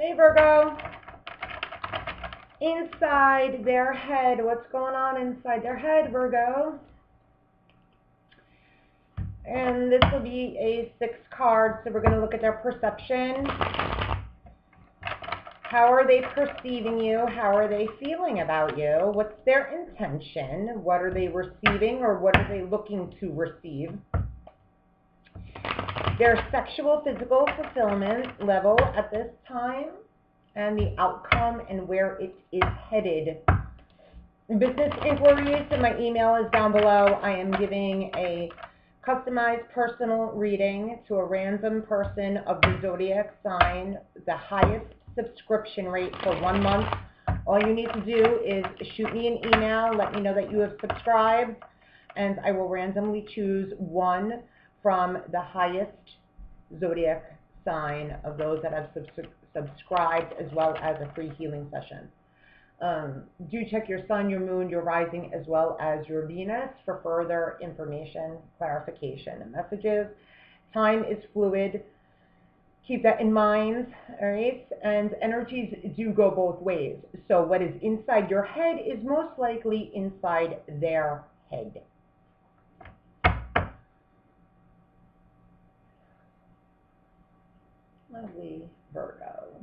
Hey, Virgo. Inside their head, what's going on inside their head, Virgo? And this will be a 6 card, so we're going to look at their perception. How are they perceiving you? How are they feeling about you? What's their intention? What are they receiving, or what are they looking to receive? Their sexual, physical fulfillment level at this time, and the outcome and where it is headed. Business inquiries, and my email is down below. I am giving a customized personal reading to a random person of the zodiac sign, the highest subscription rate for 1 month. All you need to do is shoot me an email, let me know that you have subscribed, and I will randomly choose one from the highest zodiac sign of those that have subscribed, as well as a free healing session. Do check your sun, your moon, your rising, as well as your Venus for further information, clarification, and messages. Time is fluid. Keep that in mind, all right? And energies do go both ways. So what is inside your head is most likely inside their head. Lovely Virgo.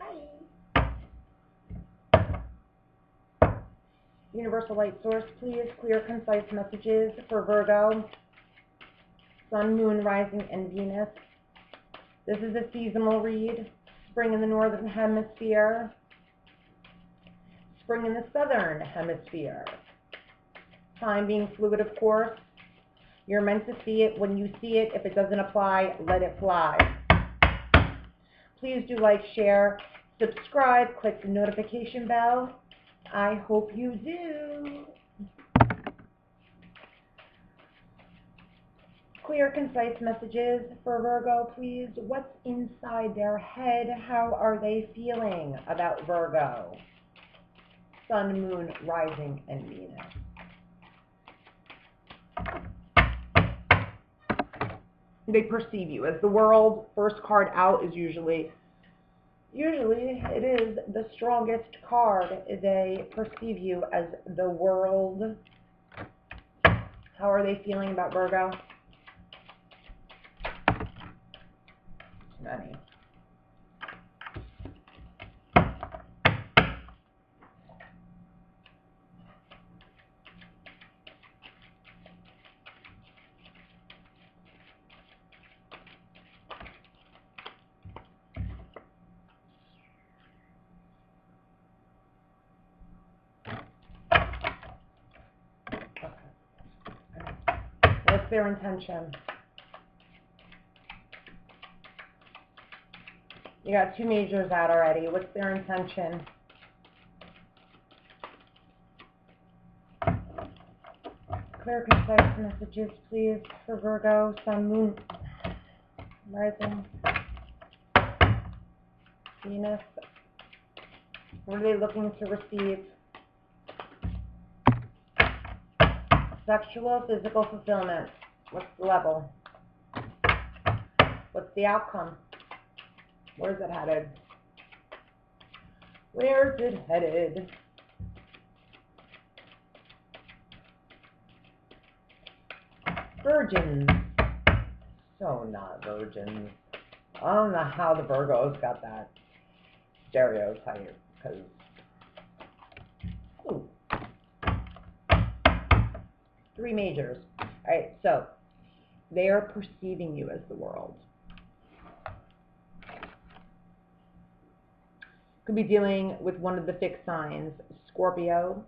Hi. Universal light source, please. Clear, concise messages for Virgo. Sun, moon, rising, and Venus. This is a seasonal read. Spring in the northern hemisphere. Spring in the southern hemisphere. Time being fluid, of course. You're meant to see it when you see it. If it doesn't apply, let it fly. Please do like, share, subscribe, click the notification bell. I hope you do. Clear, concise messages for Virgo, please. What's inside their head? How are they feeling about Virgo? Sun, moon, rising, and Venus. They perceive you as the world. First card out is usually it is the strongest card. They perceive you as the world. How are they feeling about Virgo? Many. What's their intention? You got 2 majors out already. What's their intention? Clear, concise messages, please, for Virgo, Sun, Moon, Rising, Venus. What are they looking to receive? Sexual, physical fulfillment. What's the level? What's the outcome? Where's it headed? Where's it headed? Virgins. So not virgins. I don't know how the Virgos got that stereotype, because... Ooh. 3 majors. All right, so they are perceiving you as the world. Could be dealing with one of the fixed signs: Scorpio,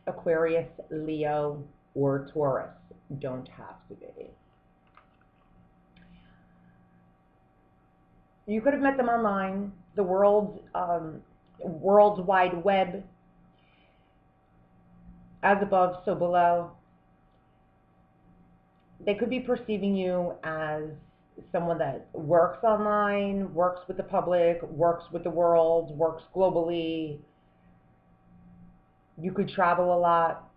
Aquarius, Leo, or Taurus. Don't have to be. You could have met them online, the world's wide web, as above, so below. They could be perceiving you as someone that works online, works with the public, works with the world, works globally. You could travel a lot.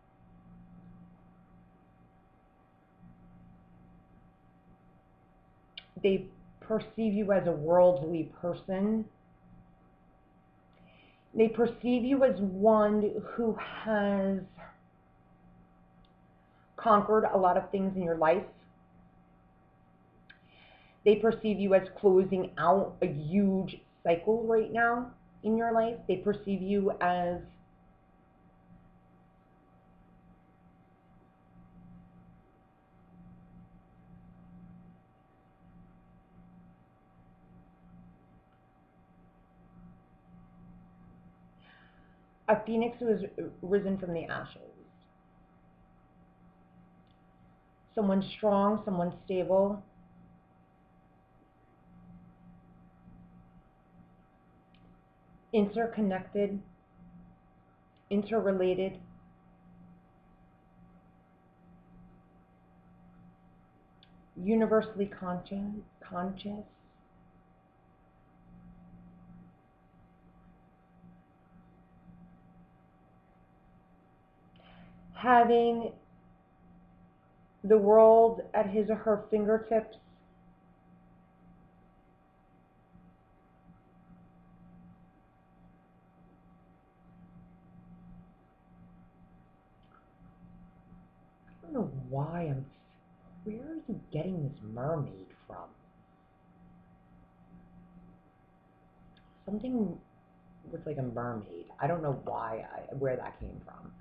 They perceive you as a worldly person. They perceive you as one who has conquered a lot of things in your life. They perceive you as closing out a huge cycle right now in your life. They perceive you as a phoenix who has risen from the ashes. Someone strong, someone stable. Interconnected, interrelated. Universally conscious. Having the world at his or her fingertips. I don't know why where are you getting this mermaid from? Something with like a mermaid. I don't know where that came from.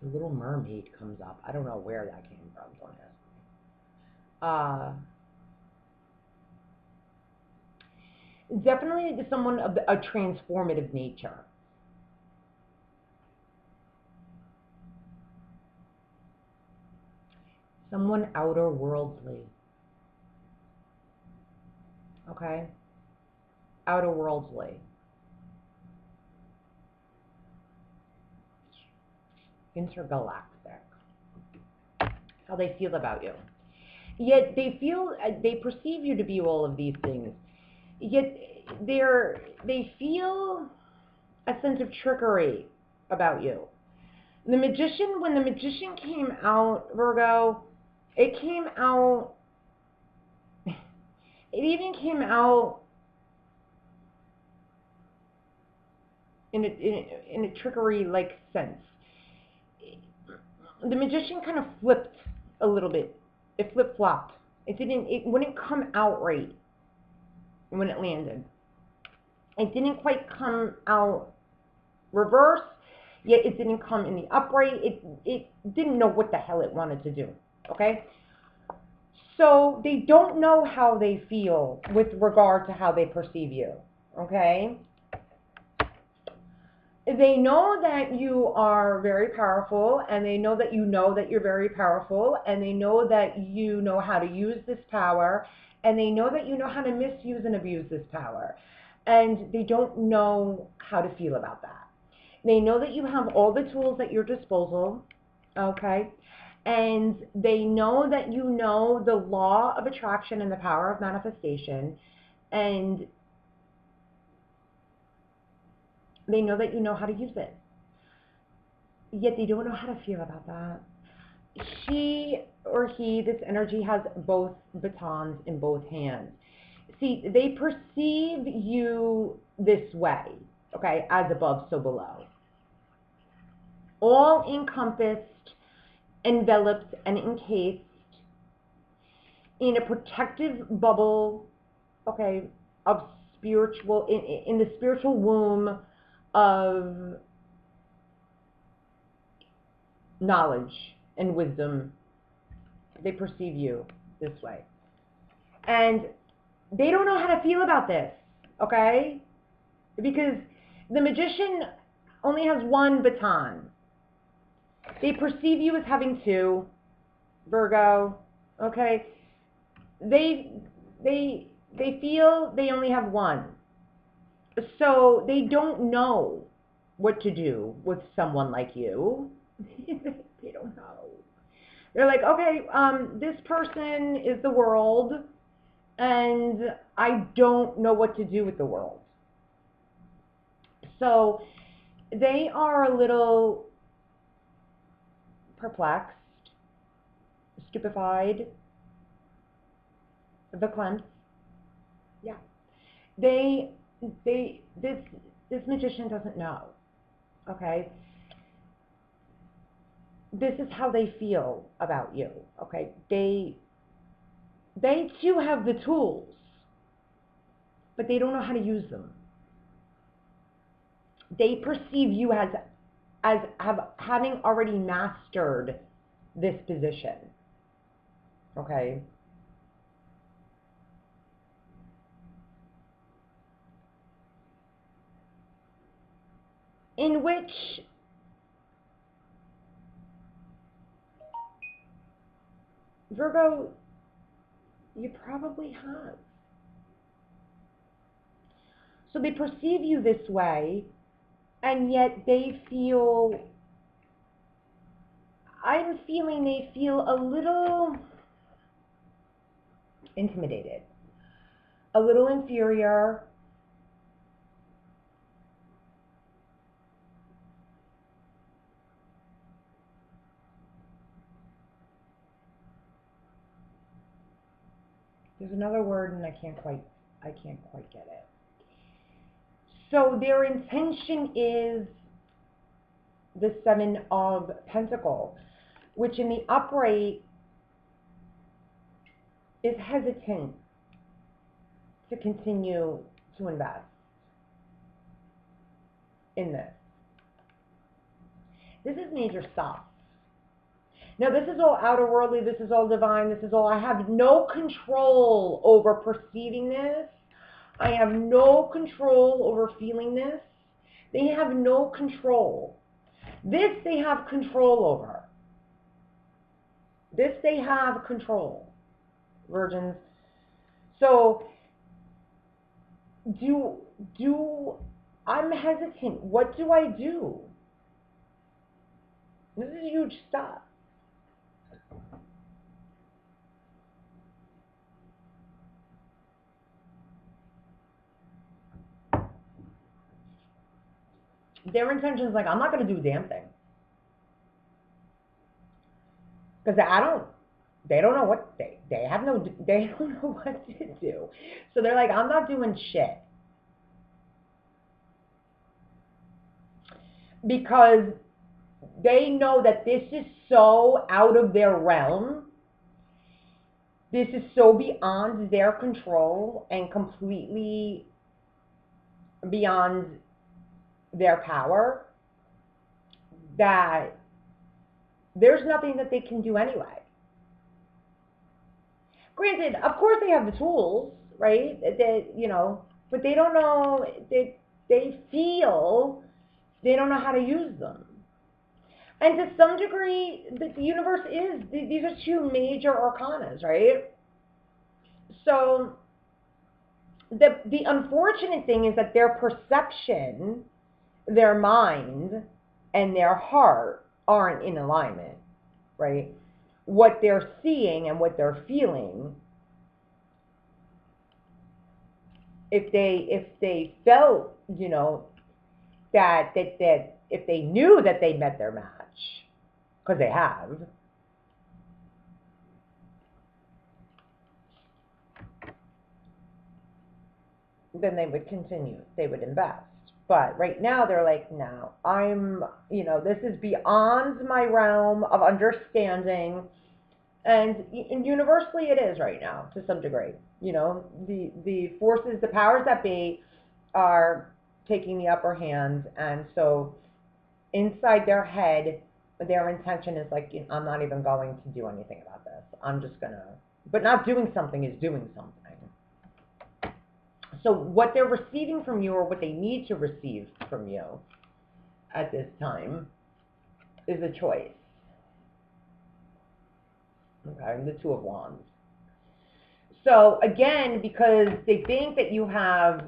The Little Mermaid comes up. I don't know where that came from. Don't ask me. Definitely someone of a transformative nature. Someone outer worldly. Okay? Outer worldly. Intergalactic. How they feel about you. Yet they perceive you to be all of these things. Yet they feel a sense of trickery about you. When the magician came out, Virgo, it even came out in a trickery-like sense. The magician kind of flipped a little bit. It flip-flopped. It wouldn't come out right when it landed. It didn't quite come out reverse, yet it didn't come in the upright. It didn't know what the hell it wanted to do, okay? So they don't know how they feel with regard to how they perceive you, okay? They know that you are very powerful, and they know that you're very powerful, and they know that you know how to use this power, and they know that you know how to misuse and abuse this power. And they don't know how to feel about that. They know that you have all the tools at your disposal, okay? And they know that you know the law of attraction and the power of manifestation, and they know that you know how to use it. Yet they don't know how to feel about that. She or he, this energy has both batons in both hands. See, they perceive you this way, okay, as above, so below. All encompassed, enveloped, and encased in a protective bubble, okay, of spiritual, in the spiritual womb of knowledge and wisdom. They perceive you this way. And they don't know how to feel about this, okay? Because the magician only has one baton. They perceive you as having two, Virgo, okay? They feel they only have one. So they don't know what to do with someone like you. They don't know. They're like, okay, this person is the world, and I don't know what to do with the world. So they are a little perplexed, stupefied, verklempt. Yeah. This magician doesn't know, okay? This is how they feel about you, okay? They too have the tools, but they don't know how to use them. They perceive you as having already mastered this position, okay? In which Virgo, you probably have. So they perceive you this way, and yet they feel, I'm feeling they feel a little intimidated, a little inferior. There's another word and I can't quite get it. So their intention is the Seven of Pentacles, which in the upright is hesitant to continue to invest in this. This is major stuff. Now, this is all outer worldly, this is all divine, this is all, I have no control over perceiving this. I have no control over feeling this. They have no control. This they have control over. This they have control, virgins. So, I'm hesitant. What do I do? This is huge stuff. Their intention is like, I'm not going to do a damn thing. Because they don't know what, they don't know what to do. So they're like, I'm not doing shit. Because they know that this is so out of their realm. This is so beyond their control and completely beyond their power that there's nothing that they can do anyway. Granted, of course they have the tools, right? But they don't know, they feel they don't know how to use them. And to some degree, the universe these are two major arcanas, right? So the unfortunate thing is that their perception, their mind, and their heart aren't in alignment, right? What they're seeing and what they're feeling, if they felt, that if they knew that they met their match, because they have, then they would continue, they would invest. But right now they're like, no, this is beyond my realm of understanding. And universally it is right now, to some degree. The forces, the powers that be are taking the upper hand. And so inside their head, their intention is like, I'm not even going to do anything about this. I'm just going to, but not doing something is doing something. So what they're receiving from you, or what they need to receive from you at this time, is a choice. Okay, the Two of Wands. So again, because they think that you have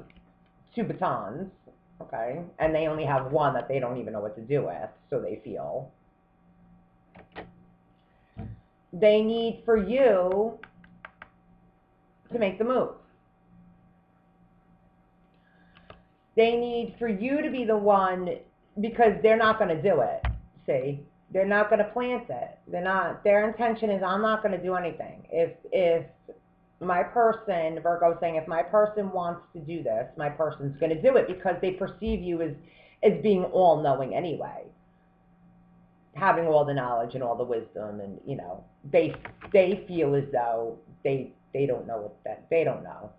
two batons, okay, and they only have one that they don't even know what to do with, so they feel. They need for you to make the move. They need for you to be the one, because they're not going to do it, see? They're not going to plant it. They're not. Their intention is, I'm not going to do anything. If my person, Virgo's saying, if my person wants to do this, my person's going to do it, because they perceive you as being all-knowing anyway, having all the knowledge and all the wisdom, and they feel as though they don't know they don't know.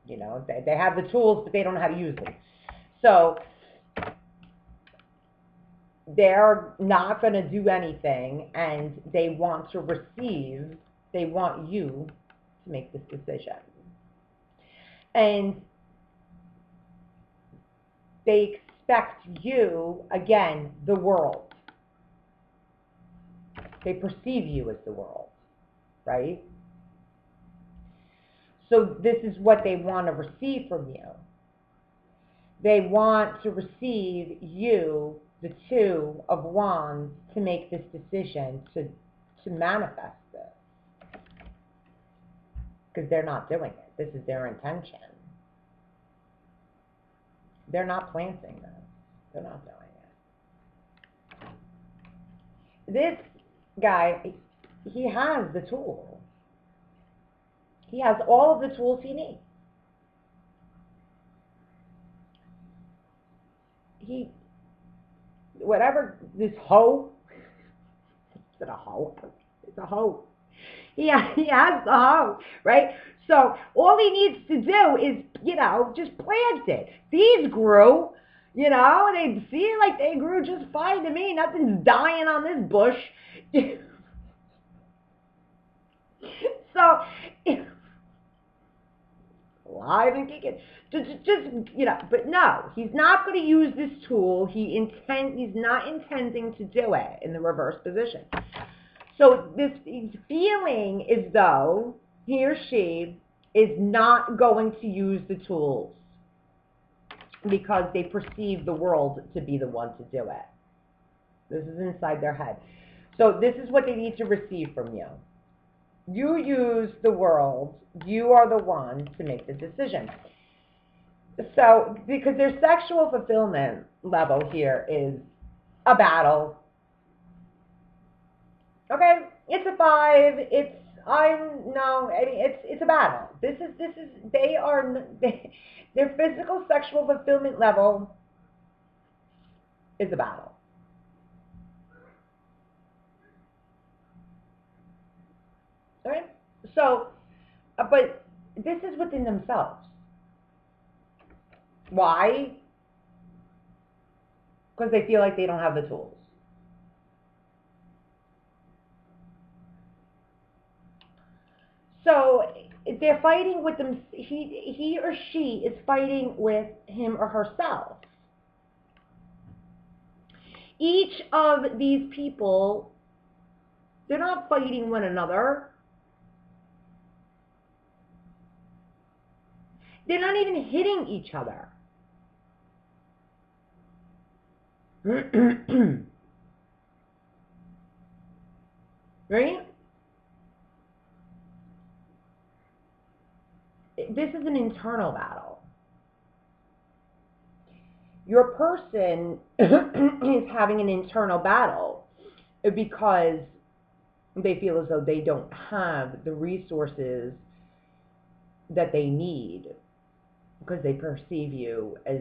They have the tools, but they don't know how to use them. So they're not going to do anything, and they want to receive. They want you to make this decision. And they expect you, again, the world. They perceive you as the world, right? So this is what they want to receive from you. They want to receive you, the Two of Wands, to make this decision, to manifest this. Because they're not doing it. This is their intention. They're not planting this. They're not doing it. This guy, he has the tool. He has all of the tools he needs. Whatever, this hoe, is it a hoe? It's a hoe. He has the hoe, right? So all he needs to do is, just plant it. These grew, they seem like they grew just fine to me. Nothing's dying on this bush. So, alive and kicking. Just, but no, he's not going to use this tool. He's not intending to do it in the reverse position. So he's feeling as though he or she is not going to use the tools because they perceive the world to be the one to do it. This is inside their head. So this is what they need to receive from you. You use the world. You are the one to make the decision. So, because their sexual fulfillment level here is a battle. Okay, it's a 5. It's a battle. Their physical sexual fulfillment level is a battle. All right? So, but this is within themselves. Why? Because they feel like they don't have the tools. So they're fighting with them. He or she is fighting with him or herself. Each of these people, they're not fighting one another. They're not even hitting each other. Right? This is an internal battle. Your person is having an internal battle because they feel as though they don't have the resources that they need, because they perceive you as,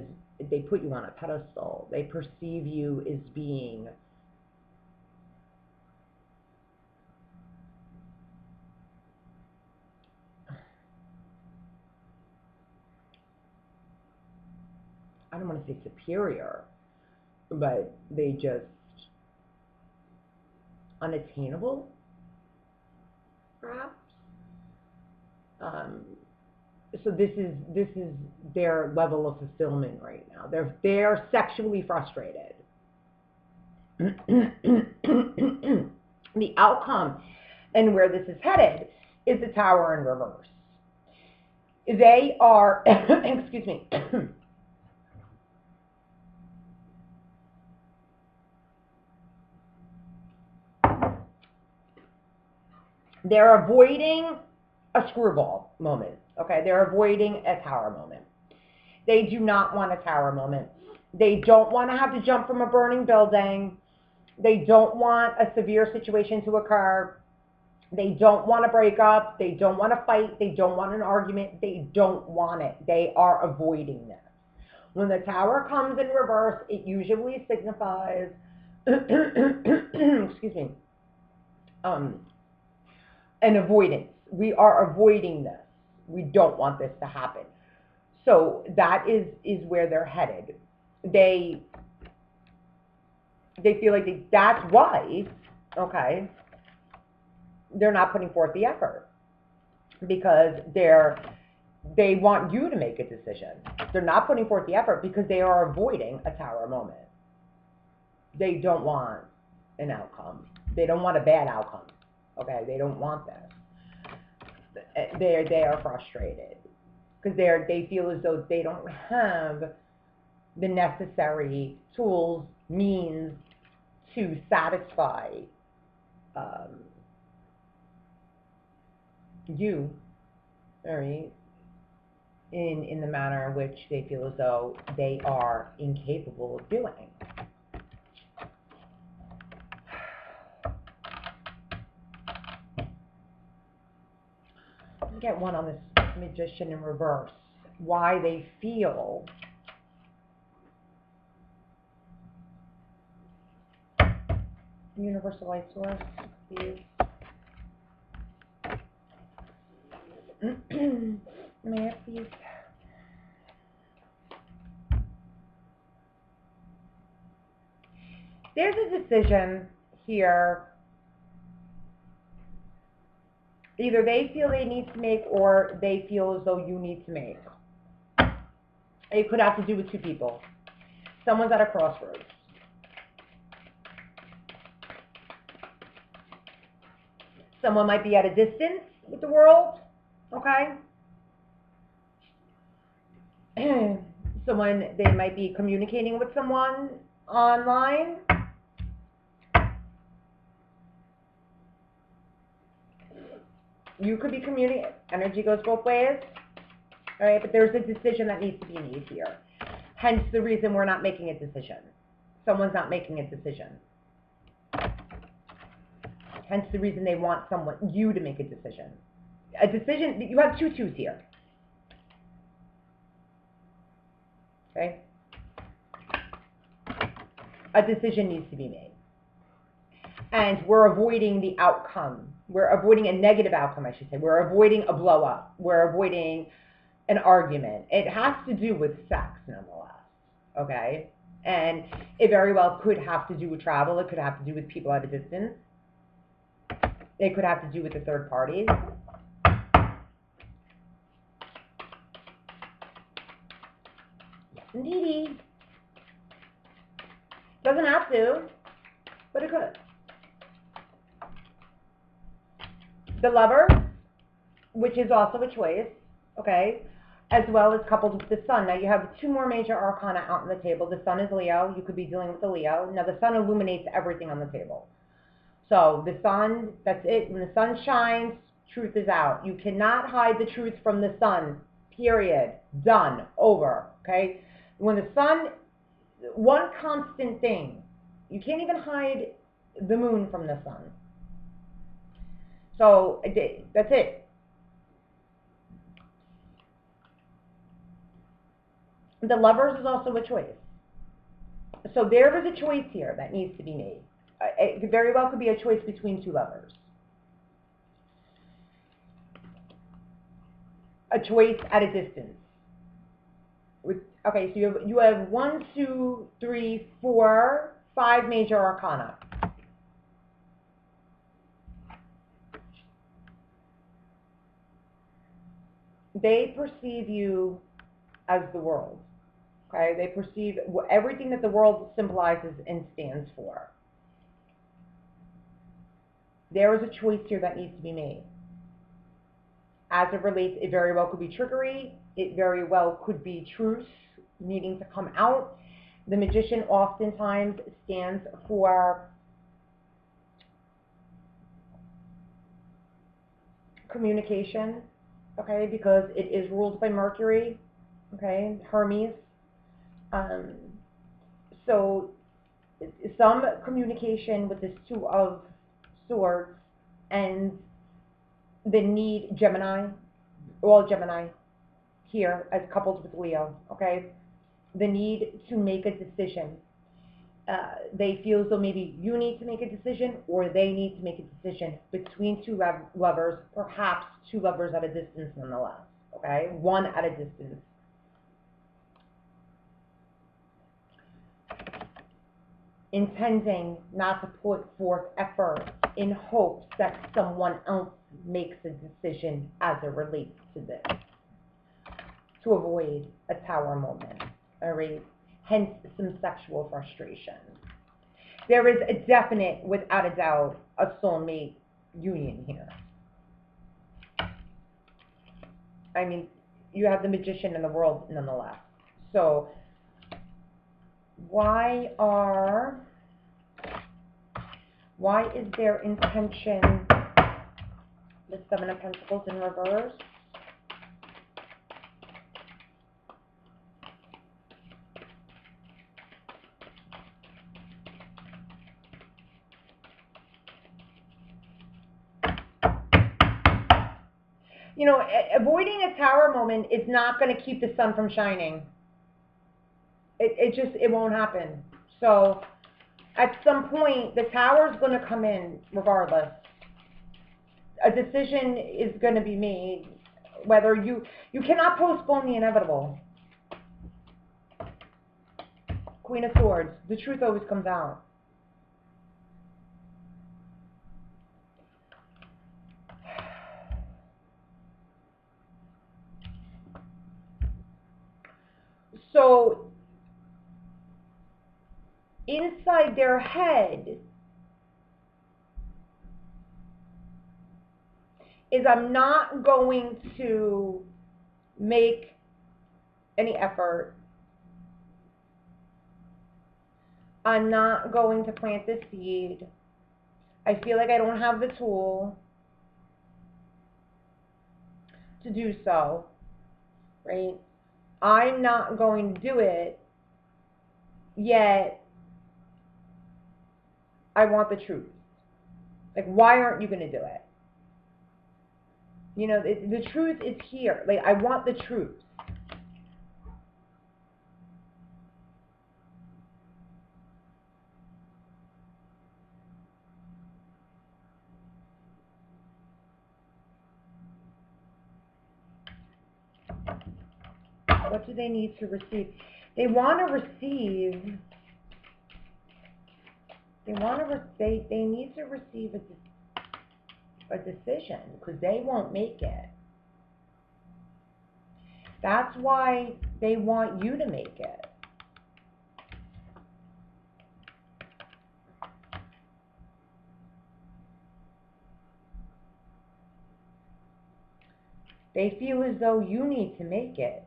they put you on a pedestal. They perceive you as being I don't want to say superior, but they just unattainable, perhaps. So this is their level of fulfillment right now. They're sexually frustrated. The outcome and where this is headed is the Tower in reverse. They are, excuse me, they're avoiding a screwball moment. Okay, they're avoiding a tower moment. They do not want a tower moment. They don't want to have to jump from a burning building. They don't want a severe situation to occur. They don't want to break up. They don't want to fight. They don't want an argument. They don't want it. They are avoiding this. When the Tower comes in reverse, it usually signifies, excuse me, an avoidance. We are avoiding this. We don't want this to happen. So that is where they're headed. They feel like that's why, okay, they're not putting forth the effort, because they want you to make a decision. They're not putting forth the effort because they are avoiding a Tower moment. They don't want an outcome. They don't want a bad outcome. Okay, they don't want this. They are frustrated because they feel as though they don't have the necessary tools, means to satisfy you, all right, in the manner in which they feel as though they are incapable of doing. Let me get one on this Magician in reverse. Why they feel Universal Light Source, please. May I please? There's a decision here. Either they feel they need to make, or they feel as though you need to make. It could have to do with two people. Someone's at a crossroads. Someone might be at a distance with the world, okay? They might be communicating with someone online. You could be communicating. Energy goes both ways. All right, but there's a decision that needs to be made here. Hence the reason we're not making a decision. Someone's not making a decision. Hence the reason they want you to make a decision. A decision, you have two twos here. Okay? A decision needs to be made. And we're avoiding the outcome. We're avoiding a negative outcome, I should say. We're avoiding a blow up. We're avoiding an argument. It has to do with sex, nonetheless. Okay? And it very well could have to do with travel. It could have to do with people at a distance. It could have to do with the third parties. Yes, indeedy. Doesn't have to, but it could. The Lover, which is also a choice, okay, as well as coupled with the Sun. Now you have two more major arcana out on the table. The Sun is Leo. You could be dealing with the Leo. Now the Sun illuminates everything on the table. So the Sun, that's it. When the Sun shines, truth is out. You cannot hide the truth from the Sun, period. Done. Over. Okay? When the Sun, one constant thing, you can't even hide the Moon from the Sun. So that's it. The Lovers is also a choice. So there is a choice here that needs to be made. It very well could be a choice between two lovers. A choice at a distance. Okay, so you have 1, 2, 3, 4, 5 major arcana. They perceive you as the world. Okay, they perceive everything that the world symbolizes and stands for. There is a choice here that needs to be made. As it relates, it very well could be trickery. It very well could be truth needing to come out. The Magician oftentimes stands for communication, okay, because it is ruled by Mercury, okay, Hermes. So some communication with this Two of Swords and the need, Gemini, all Gemini here as couples with Leo, okay? The need to make a decision. They feel as though maybe you need to make a decision or they need to make a decision between two lovers, perhaps two lovers at a distance nonetheless, okay? One at a distance. Intending not to put forth effort in hopes that someone else makes a decision as it relates to this, to avoid a Tower moment, all right? Hence some sexual frustration. There is a definite, without a doubt, a soulmate union here. I mean, you have the Magician in the world nonetheless. So why is their intention the Seven of Pentacles in reverse? You know, avoiding a Tower moment is not going to keep the sun from shining. It won't happen. So at some point, the Tower is going to come in regardless. A decision is going to be made. Whether you cannot postpone the inevitable. Queen of Swords. The truth always comes out. So inside their head is, I'm not going to make any effort. I'm not going to plant this seed. I feel like I don't have the tool to do so, right? I'm not going to do it, yet I want the truth. Like, why aren't you going to do it? You know, the truth is here. Like, I want the truth. What do they need to receive? They want to receive. They need to receive a decision, because they won't make it. That's why they want you to make it. They feel as though you need to make it.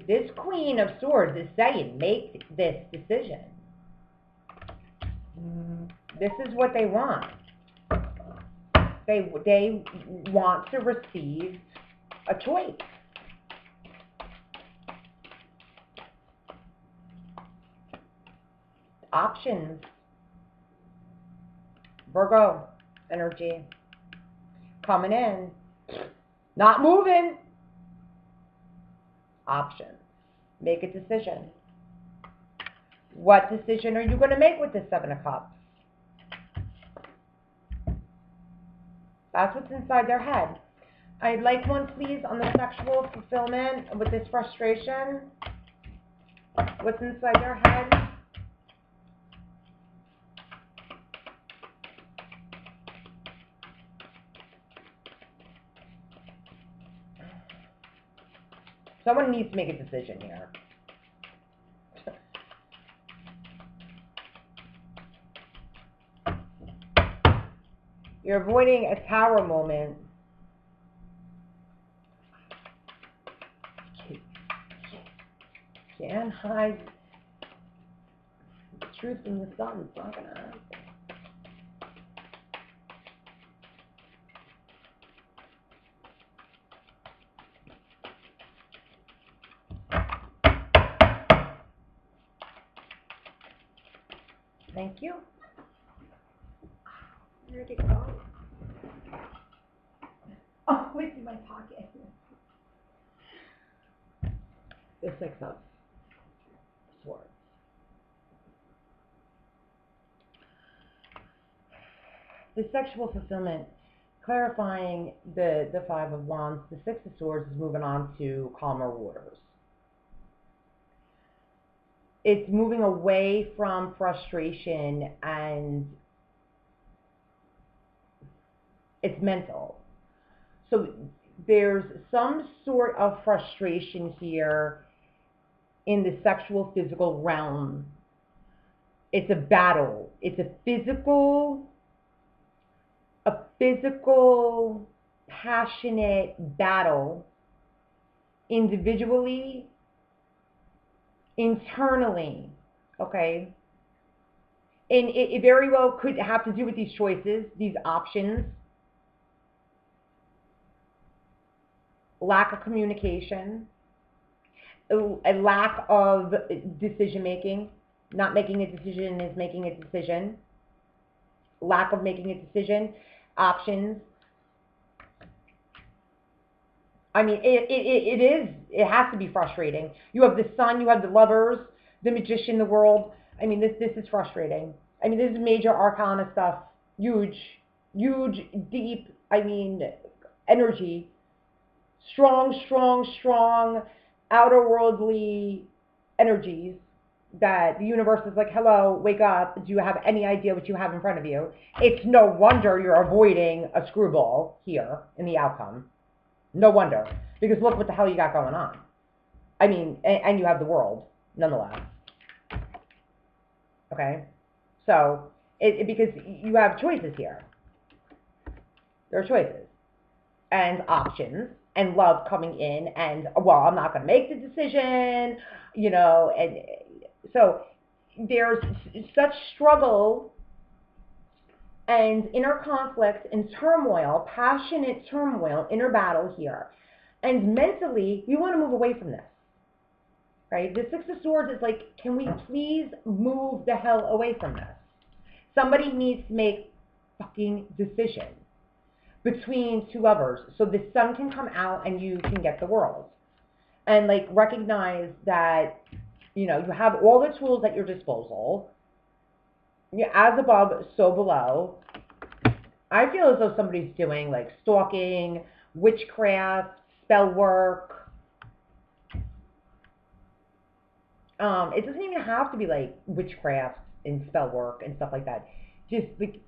This Queen of Swords is saying, make this decision. This is what they want. They want to receive a choice. Options. Virgo energy. Coming in. Not moving. Options. Make a decision. What decision are you going to make with the Seven of Cups? That's what's inside their head. I'd like one, please, on the sexual fulfillment with this frustration. What's inside their head? Someone needs to make a decision here. You're avoiding a Tower moment. Can't hide the truth from the sun. It's not going to happen. Thank you. Where'd it go? Oh, it's in my pocket. The Six of Swords. The sexual fulfillment, clarifying the Five of Wands, the Six of Swords is moving on to calmer waters. It's moving away from frustration, and it's mental. So there's some sort of frustration here in the sexual physical realm. It's a battle. It's a physical, passionate battle, individually, internally, okay? And it very well could have to do with these choices, these options, lack of communication, a lack of decision making. Not making a decision is making a decision. Lack of making a decision, options. I mean, it has to be frustrating. You have the Sun, you have the Lovers, the Magician, the World. I mean, this is frustrating. I mean, this is major arcana stuff. Huge, deep, I mean, energy. Strong, outer worldly energies that the universe is like, hello, wake up. Do you have any idea what you have in front of you? It's no wonder you're avoiding a screwball here in the outcome. No wonder. Because look what the hell you got going on. I mean, and you have the World, nonetheless. Okay? So, because you have choices here. There are choices. And options. And love coming in. And, well, I'm not going to make the decision. You know, and so there's such struggle and inner conflict and turmoil, passionate turmoil, inner battle here. And mentally, you want to move away from this, right? The Six of Swords is like, can we please move the hell away from this? Somebody needs to make fucking decision between two lovers so the Sun can come out and you can get the World. And like recognize that, you know, you have all the tools at your disposal. As above, so below. I feel as though somebody's doing like stalking, witchcraft, spell work. It doesn't even have to be like witchcraft and spell work and stuff like that. Just like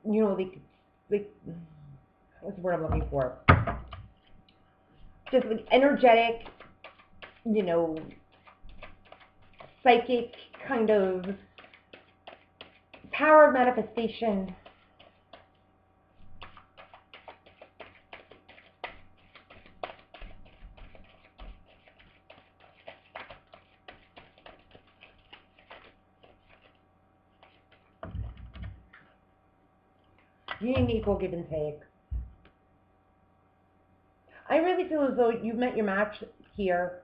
you know, like what's the word I'm looking for? Just like energetic, you know, psychic kind of power of manifestation. You need equal give and take. I really feel as though you met your match here.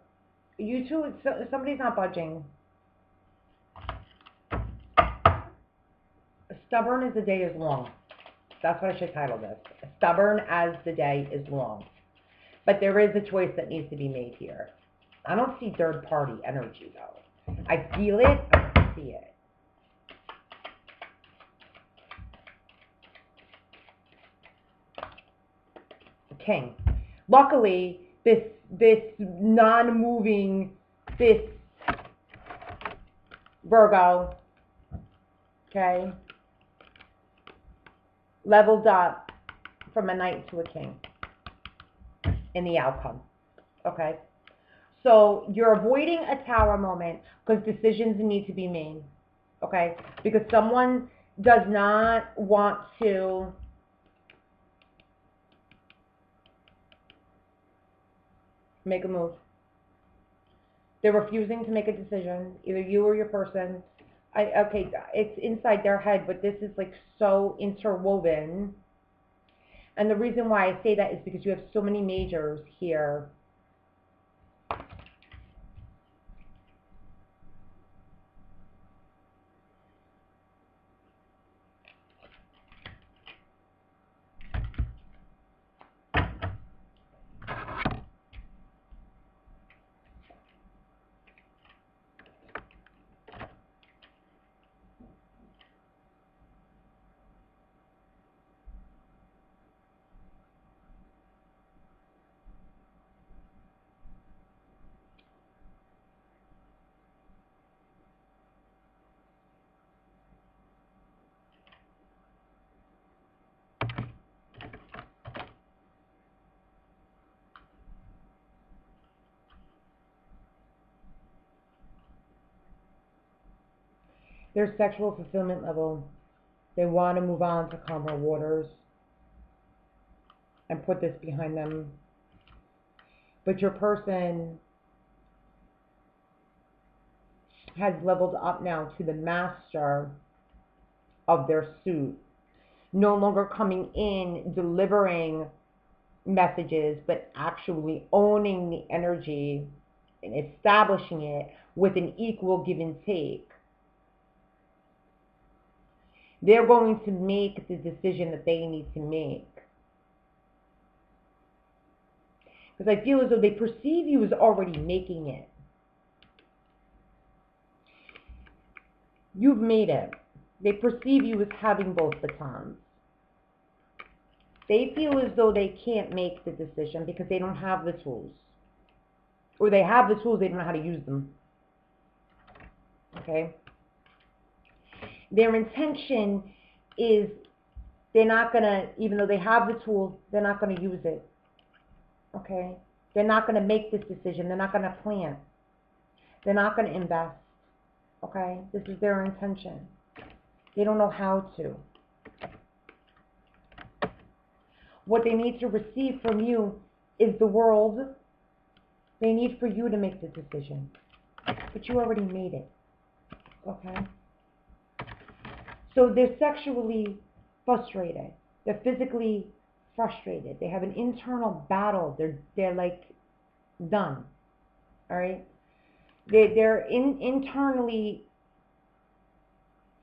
You two, somebody's not budging. Stubborn as the day is long. That's what I should title this. Stubborn as the day is long. But there is a choice that needs to be made here. I don't see third party energy though. I feel it, I don't see it. King. Luckily, this non-moving, this Virgo, okay, leveled up from a knight to a king in the outcome, okay? So you're avoiding a tower moment because decisions need to be made, okay? Because someone does not want to make a move. They're refusing to make a decision, either you or your person. Okay, it's inside their head, but this is like so interwoven. And the reason why I say that is because you have so many majors here. Their sexual fulfillment level, they want to move on to calmer waters and put this behind them. But your person has leveled up now to the master of their suit. No longer coming in, delivering messages, but actually owning the energy and establishing it with an equal give and take. They're going to make the decision that they need to make. Because I feel as though they perceive you as already making it. You've made it. They perceive you as having both batons. They feel as though they can't make the decision because they don't have the tools. Or they have the tools, they don't know how to use them. Okay? Their intention is they're not going to, even though they have the tools, they're not going to use it. Okay? They're not going to make this decision. They're not going to plan. They're not going to invest. Okay? This is their intention. They don't know how to. What they need to receive from you is the world. They need for you to make the decision. But you already made it. Okay? So they're sexually frustrated. They're physically frustrated. They have an internal battle. They're like done. All right? They're internally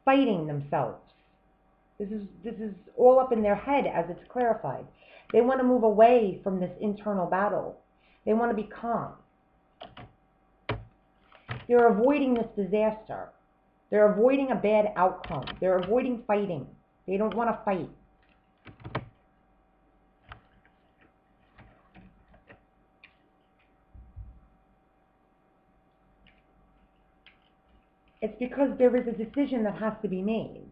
fighting themselves. This is all up in their head as it's clarified. They want to move away from this internal battle. They want to be calm. They're avoiding this disaster. They're avoiding a bad outcome. They're avoiding fighting. They don't want to fight. It's because there is a decision that has to be made.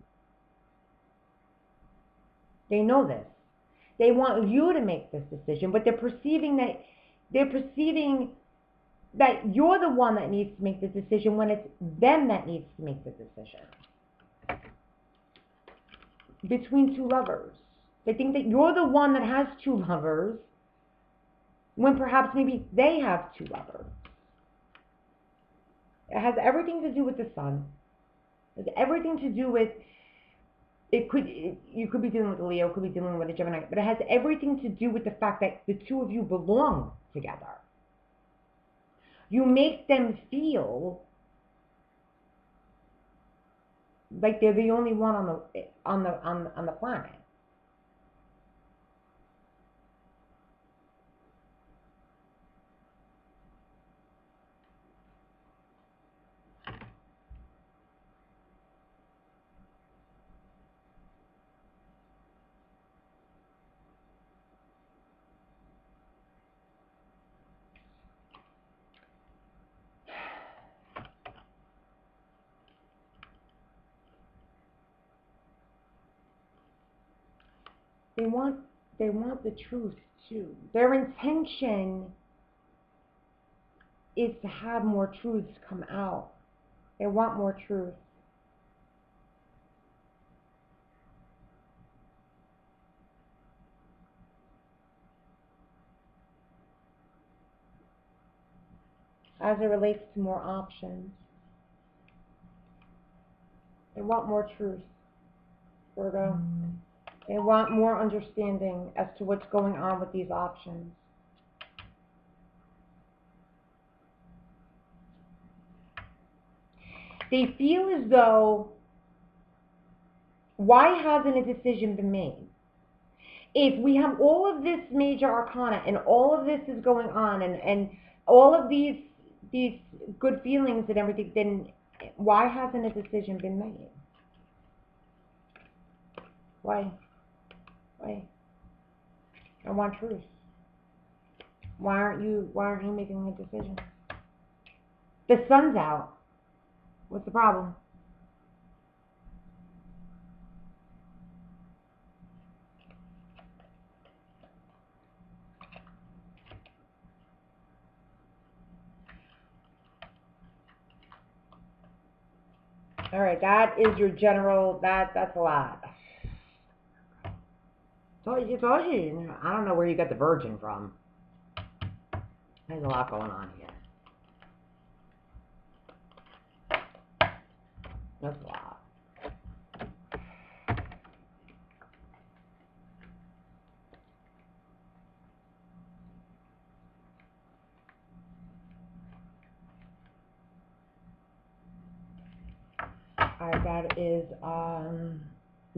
They know this. They want you to make this decision, but they're perceiving that you're the one that needs to make the decision when it's them that needs to make the decision. Between two lovers. They think that you're the one that has two lovers when perhaps maybe they have two lovers. It has everything to do with the sun. It has everything to do with, you could be dealing with a Leo, could be dealing with a Gemini, but it has everything to do with the fact that the two of you belong together. You make them feel like they're the only one on the planet. They want the truth too. Their intention is to have more truths come out. They want more truth. As it relates to more options. They want more truth, Virgo. They want more understanding as to what's going on with these options. They feel as though, why hasn't a decision been made? If we have all of this major arcana and all of this is going on and all of these good feelings and everything, then why hasn't a decision been made? Why? I want truth. Why aren't you making a decision? The sun's out. What's the problem? All right, that is your general, that's a lot. So I don't know where you got the Virgin from. There's a lot going on here. That's a lot. Alright, that is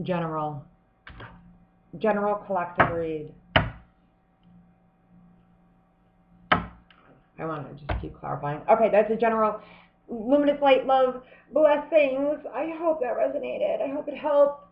general collective read. I want to just keep clarifying. Okay, that's a general luminous light, love, blessings. I hope that resonated. I hope it helped.